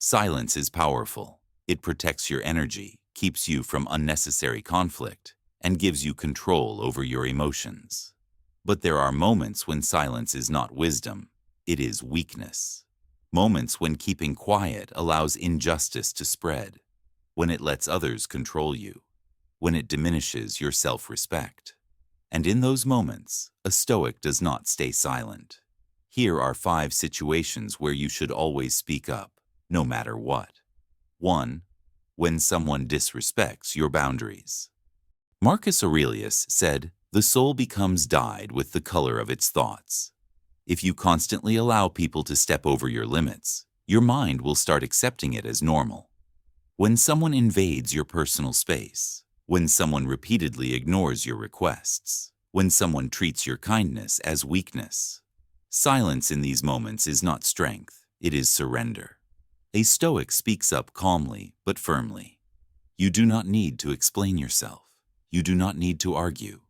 Silence is powerful. It protects your energy, keeps you from unnecessary conflict, and gives you control over your emotions. But there are moments when silence is not wisdom, it is weakness. Moments when keeping quiet allows injustice to spread, when it lets others control you, when it diminishes your self-respect. And in those moments, a Stoic does not stay silent. Here are 5 situations where you should always speak up, no matter what. 1. When someone disrespects your boundaries. Marcus Aurelius said, "The soul becomes dyed with the color of its thoughts." If you constantly allow people to step over your limits, your mind will start accepting it as normal. When someone invades your personal space, when someone repeatedly ignores your requests, when someone treats your kindness as weakness. Silence in these moments is not strength, it is surrender. A Stoic speaks up calmly but firmly. You do not need to explain yourself. You do not need to argue.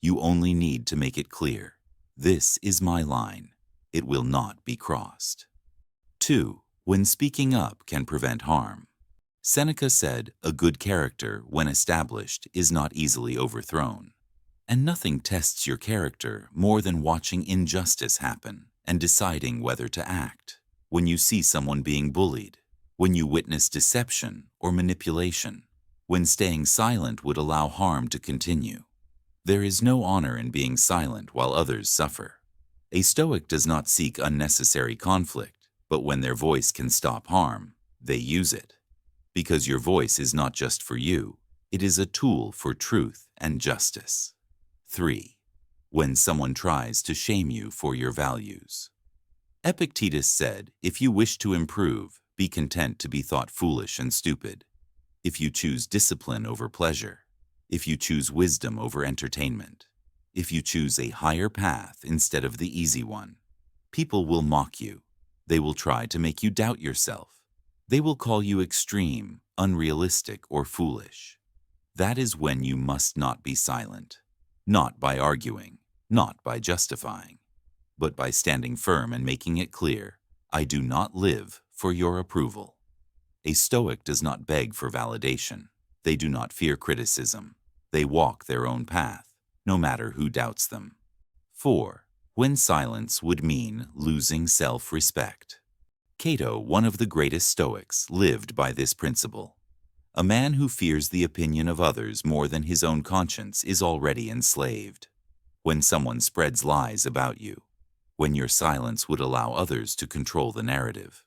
You only need to make it clear. This is my line. It will not be crossed. 2. When speaking up can prevent harm. Seneca said, "A good character, when established, is not easily overthrown." And nothing tests your character more than watching injustice happen and deciding whether to act. When you see someone being bullied, when you witness deception or manipulation, when staying silent would allow harm to continue. There is no honor in being silent while others suffer. A Stoic does not seek unnecessary conflict, but when their voice can stop harm, they use it. Because your voice is not just for you, it is a tool for truth and justice. 3. When someone tries to shame you for your values. Epictetus said, "If you wish to improve, be content to be thought foolish and stupid. If you choose discipline over pleasure, if you choose wisdom over entertainment, if you choose a higher path instead of the easy one, people will mock you. They will try to make you doubt yourself. They will call you extreme, unrealistic, or foolish." That is when you must not be silent. Not by arguing, not by justifying, but by standing firm and making it clear, "I do not live for your approval." A Stoic does not beg for validation. They do not fear criticism. They walk their own path, no matter who doubts them. 4. When silence would mean losing self-respect. Cato, one of the greatest Stoics, lived by this principle. A man who fears the opinion of others more than his own conscience is already enslaved. When someone spreads lies about you, when your silence would allow others to control the narrative,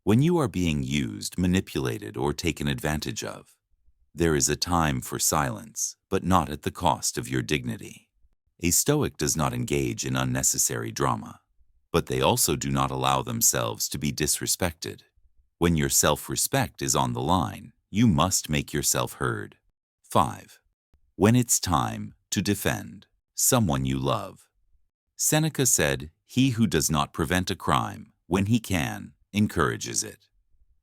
when you are being used, manipulated, or taken advantage of, there is a time for silence, but not at the cost of your dignity. A Stoic does not engage in unnecessary drama, but they also do not allow themselves to be disrespected. When your self-respect is on the line, you must make yourself heard. 5. When it's time to defend someone you love. Seneca said, "He who does not prevent a crime, when he can, encourages it."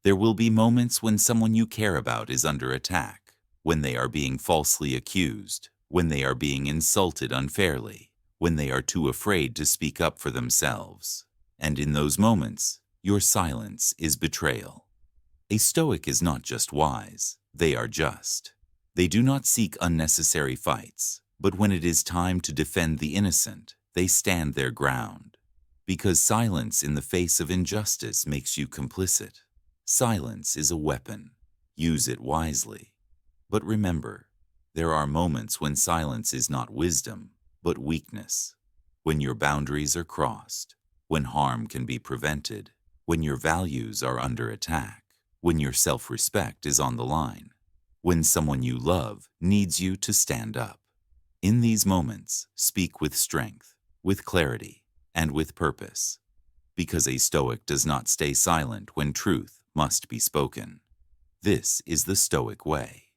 There will be moments when someone you care about is under attack, when they are being falsely accused, when they are being insulted unfairly, when they are too afraid to speak up for themselves. And in those moments, your silence is betrayal. A Stoic is not just wise, they are just. They do not seek unnecessary fights, but when it is time to defend the innocent, they stand their ground. Because silence in the face of injustice makes you complicit. Silence is a weapon. Use it wisely. But remember, there are moments when silence is not wisdom, but weakness. When your boundaries are crossed, when harm can be prevented, when your values are under attack, when your self-respect is on the line, when someone you love needs you to stand up. In these moments, speak with strength, with clarity, and with purpose, because a Stoic does not stay silent when truth must be spoken. This is the Stoic way.